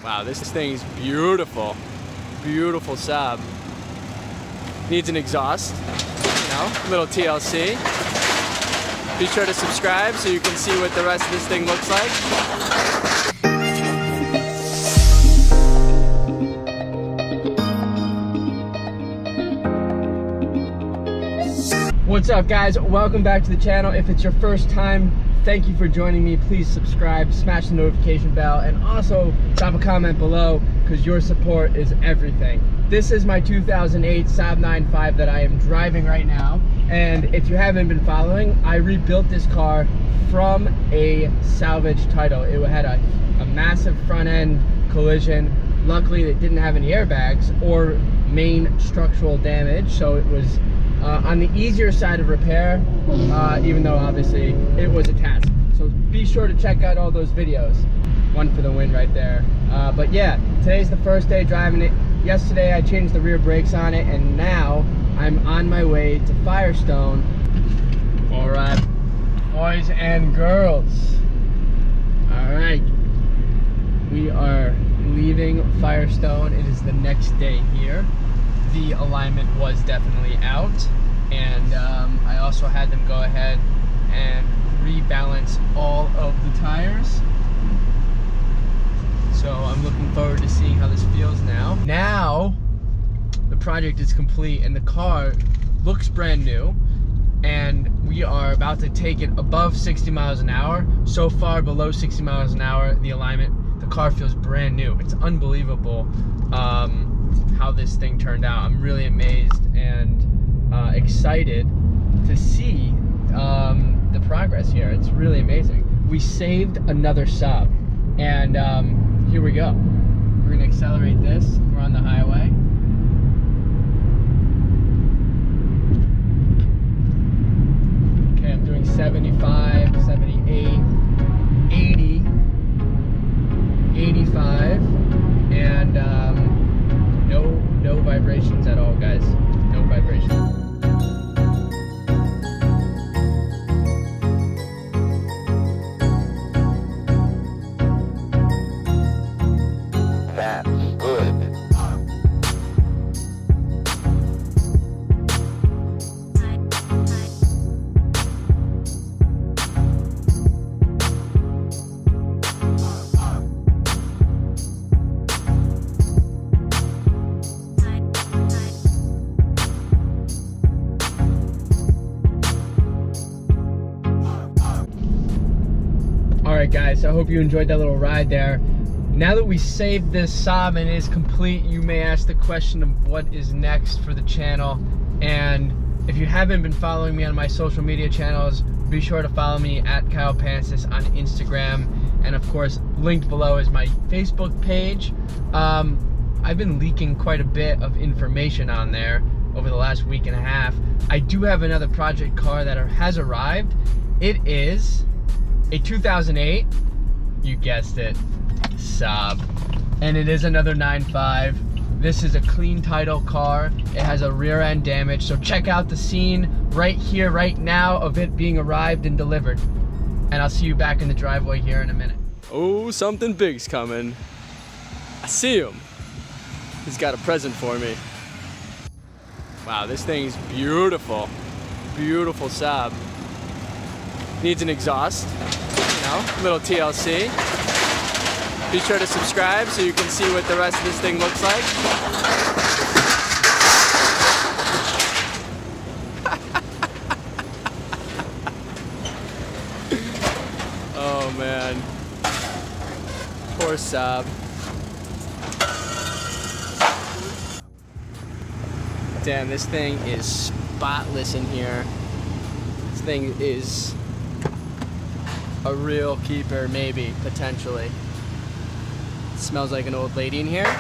Wow, this thing is beautiful. Beautiful Saab. Needs an exhaust, you know, little TLC. Be sure to subscribe so you can see what the rest of this thing looks like. What's up, guys? Welcome back to the channel. If it's your first time, thank you for joining me. Please subscribe, smash the notification bell, and also drop a comment below because your support is everything. This is my 2008 Saab 9.5 that I am driving right now. And if you haven't been following, I rebuilt this car from a salvage title. It had a massive front end collision. Luckily, it didn't have any airbags or main structural damage, so it was on the easier side of repair, even though obviously it was a task. So be sure to check out all those videos. One for the win right there. But yeah, today's the first day driving it. Yesterday I changed the rear brakes on it, and now I'm on my way to Firestone. All right, boys and girls. All right, we are leaving Firestone. It is the next day here. The alignment was definitely out, and I also had them go ahead and rebalance all of the tires. So I'm looking forward to seeing how this feels now. Now the project is complete and the car looks brand new, and we are about to take it above 60 miles an hour. So far below 60 miles an hour, the alignment, the car feels brand new. It's unbelievable how this thing turned out. I'm really amazed and excited to see the progress here. It's really amazing. We saved another Saab, and here we go. We're gonna accelerate this. We're on the highway. Okay, I'm doing 75, 78, 80, 85, and no vibrations at all, guys. No vibrations. That's good. Alright guys, I hope you enjoyed that little ride there. Now that we saved this Saab and it is complete, you may ask the question of what is next for the channel. And if you haven't been following me on my social media channels, be sure to follow me at Kyle Pansis on Instagram. And of course, linked below is my Facebook page. I've been leaking quite a bit of information on there over the last week and a half. I do have another project car that has arrived. It is a 2008, you guessed it, Saab, and it is another 9.5. This is a clean title car. It has a rear end damage, so check out the scene right here, right now, of it being arrived and delivered. And I'll see you back in the driveway here in a minute. Oh, something big's coming. I see him. He's got a present for me. Wow, this thing's beautiful. Beautiful Saab. Needs an exhaust, you know, little TLC. Be sure to subscribe so you can see what the rest of this thing looks like. Oh man, poor Saab. Damn, this thing is spotless in here. This thing is a real keeper, maybe, potentially. It smells like an old lady in here.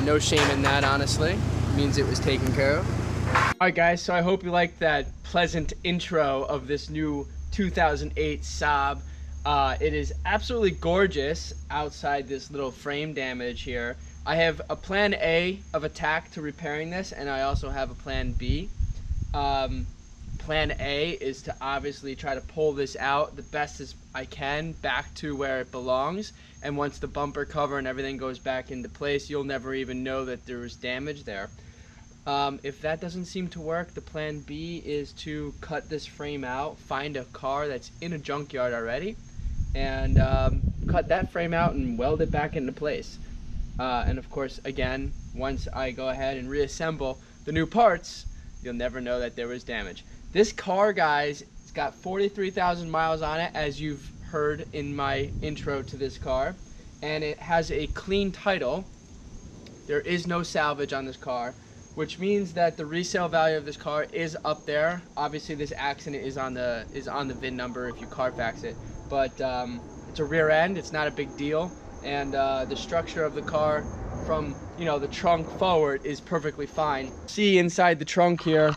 No shame in that, honestly. It means it was taken care of. Alright guys, so I hope you liked that pleasant intro of this new 2008 Saab. It is absolutely gorgeous outside this little frame damage here. I have a plan A of attack to repairing this, and I also have a plan B. plan A is to obviously try to pull this out the best as I can back to where it belongs. And once the bumper cover and everything goes back into place, you'll never even know that there was damage there. If that doesn't seem to work, the plan B is to cut this frame out, find a car that's in a junkyard already, and cut that frame out and weld it back into place. And of course, again, once I go ahead and reassemble the new parts, you'll never know that there was damage. This car, guys, it's got 43,000 miles on it, as you've heard in my intro to this car, and it has a clean title. There is no salvage on this car, which means that the resale value of this car is up there. Obviously, this accident is on the VIN number if you Carfax it, but it's a rear end. It's not a big deal, and the structure of the car from the trunk forward is perfectly fine. See inside the trunk here,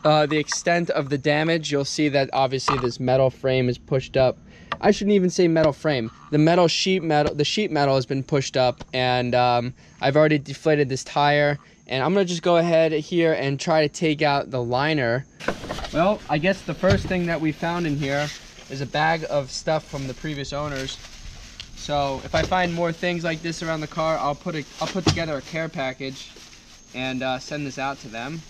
the extent of the damage. You'll see that obviously this metal frame is pushed up. I shouldn't even say metal frame. The sheet metal has been pushed up, and I've already deflated this tire. And I'm gonna just go ahead here and try to take out the liner. Well, I guess the first thing that we found in here is a bag of stuff from the previous owners. So if I find more things like this around the car, I'll put together a care package and send this out to them.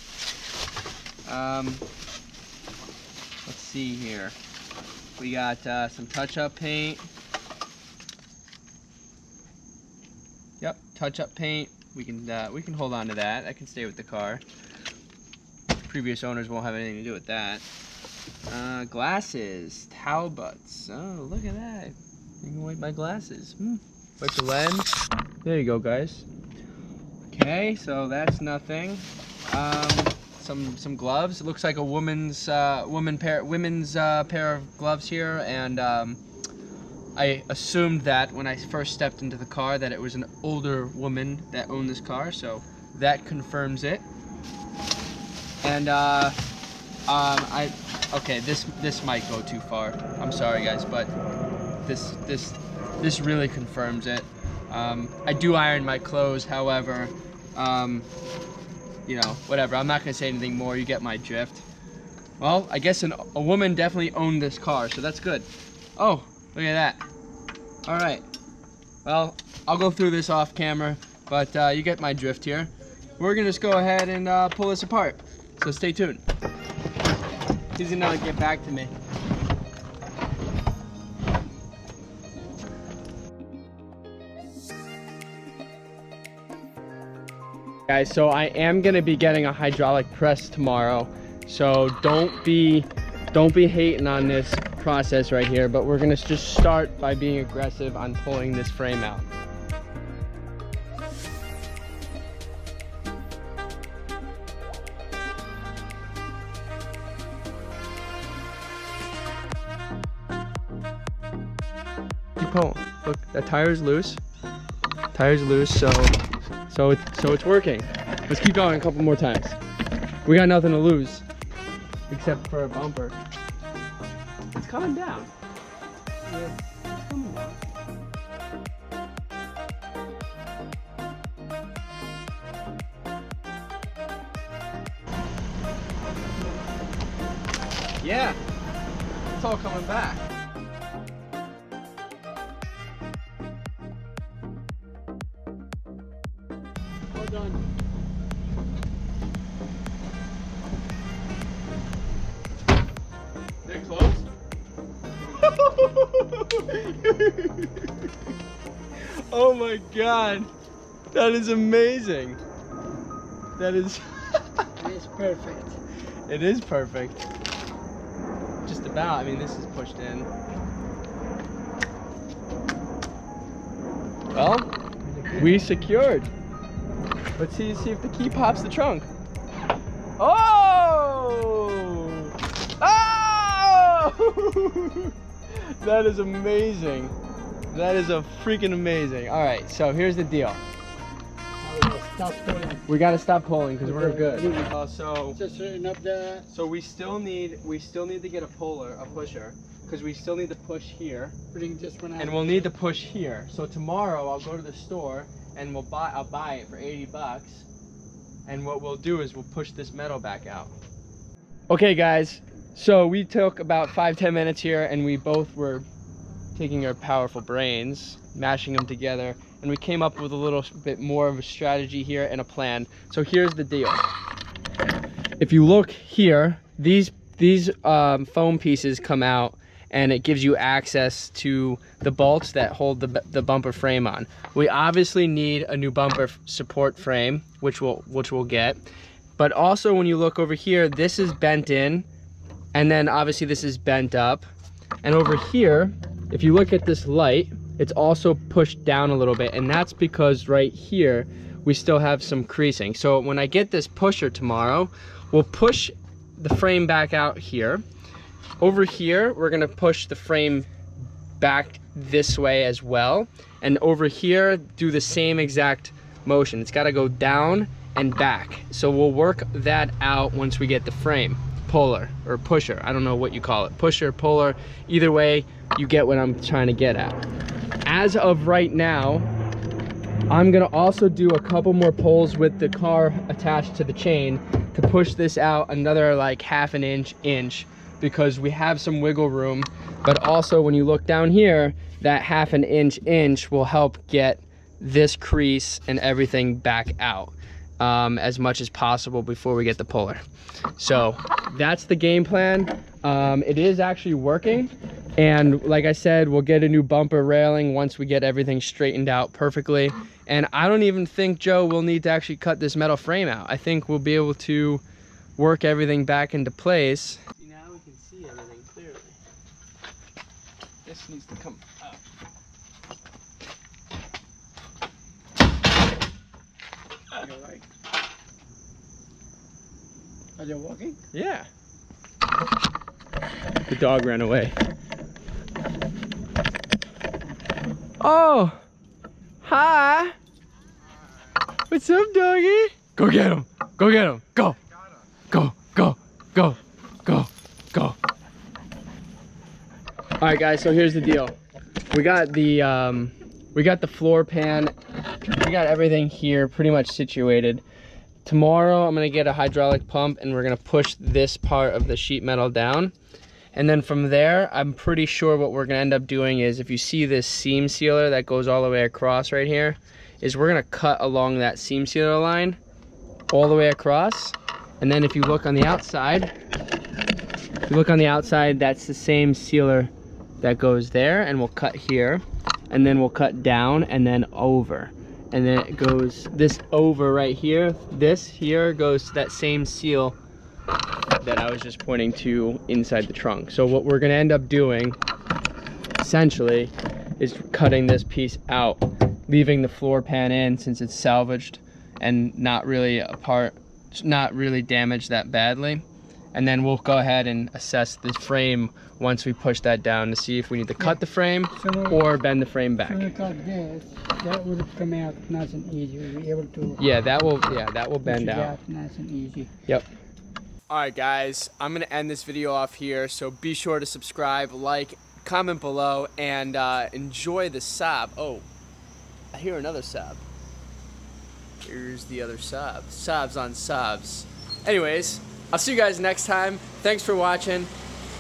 Let's see here. We got some touch-up paint. Yep, touch-up paint. We can hold on to that. That can stay with the car. Previous owners won't have anything to do with that. Glasses, towel butts. Oh, look at that. You can wipe my glasses. Wipe the lens. There you go, guys. Okay, so that's nothing. Some gloves. It looks like a women's pair of gloves here, and I assumed that when I first stepped into the car that it was an older woman that owned this car, so that confirms it. And okay, this might go too far. I'm sorry, guys, but this really confirms it. I do iron my clothes, however, whatever. I'm not gonna say anything more. You get my drift. Well, I guess a woman definitely owned this car, so that's good. Oh, look at that. All right. Well, I'll go through this off camera, but you get my drift here. We're gonna just go ahead and pull this apart. So stay tuned. He's gonna get back to me. Guys, so I am gonna be getting a hydraulic press tomorrow, so don't be hating on this process right here, but we're gonna just start by being aggressive on pulling this frame out. Keep pulling. Look, that tire's loose. Tire's loose, so it's working. Let's keep going a couple more times. We got nothing to lose except for a bumper. It's coming down. Yeah, it's coming down. Yeah, it's all coming back. Well done. They're close. Oh my god, that is amazing. That is It is perfect. It is perfect. Just about. I mean, this is pushed in. Well, we secured. Let's see if the key pops the trunk. Oh! Oh! That is amazing. That is a freaking amazing. All right, so here's the deal. Stop pulling. We gotta stop pulling because we're good. So straighten up the. So we still need to get a pusher, because we still need to push here, Bring this one out. and we'll need to push here. So tomorrow I'll go to the store and I'll buy it for 80 bucks, and what we'll do is we'll push this metal back out. Okay, guys, So we took about 5-10 minutes here, and we both were taking our powerful brains, mashing them together, and we came up with a little bit more of a strategy here and a plan. So here's the deal. If you look here, these foam pieces come out, and it gives you access to the bolts that hold the bumper frame on. We obviously need a new bumper support frame, which we'll get. But also when you look over here, this is bent in, and then obviously this is bent up. And over here, if you look at this light, it's also pushed down a little bit, and that's because right here, we still have some creasing. So when I get this pusher tomorrow, we'll push the frame back out here. Over here, we're gonna push the frame back this way as well. And over here, do the same exact motion. It's gotta go down and back. So we'll work that out once we get the frame. Puller or pusher, I don't know what you call it. Pusher, puller, either way, you get what I'm trying to get at. As of right now, I'm gonna also do a couple more pulls with the car attached to the chain to push this out another like half an inch, because we have some wiggle room. But also when you look down here, that half an inch will help get this crease and everything back out as much as possible before we get the puller. So that's the game plan. It is actually working. And like I said, we'll get a new bumper railing once we get everything straightened out perfectly. And I don't even think, Joe, we'll need to actually cut this metal frame out. I think we'll be able to work everything back into place. Now we can see everything clearly. This needs to come up. You're right. Are you walking? Yeah. The dog ran away. Oh, hi. What's up, doggy? Go get him. Go get him. Go. Go, go, go, go, go. All right, guys, so here's the deal. We got the floor pan. We got everything here pretty much situated. Tomorrow, I'm gonna get a hydraulic pump and we're gonna push this part of the sheet metal down. And then from there, I'm pretty sure what we're gonna end up doing is, if you see this seam sealer that goes all the way across right here, is we're gonna cut along that seam sealer line all the way across. And then if you look on the outside, that's the same sealer that goes there, and we'll cut here, and then we'll cut down and then over. And then it goes this over right here. This here goes to that same seal that I was just pointing to inside the trunk. So what we're gonna end up doing, essentially, is cutting this piece out, leaving the floor pan in since it's salvaged and not really damaged that badly. And then we'll go ahead and assess the frame once we push that down to see if we need to cut the frame or bend the frame back. So we cut this, that would come out nice and easy. We'll be able to. Yeah, that will bend out. Nice and easy. Yep. All right, guys, I'm gonna end this video off here. So be sure to subscribe, like, comment below, and enjoy the Saab. Oh, I hear another Saab. Here's the other Saab. Saabs on Saabs. Anyways, I'll see you guys next time. Thanks for watching.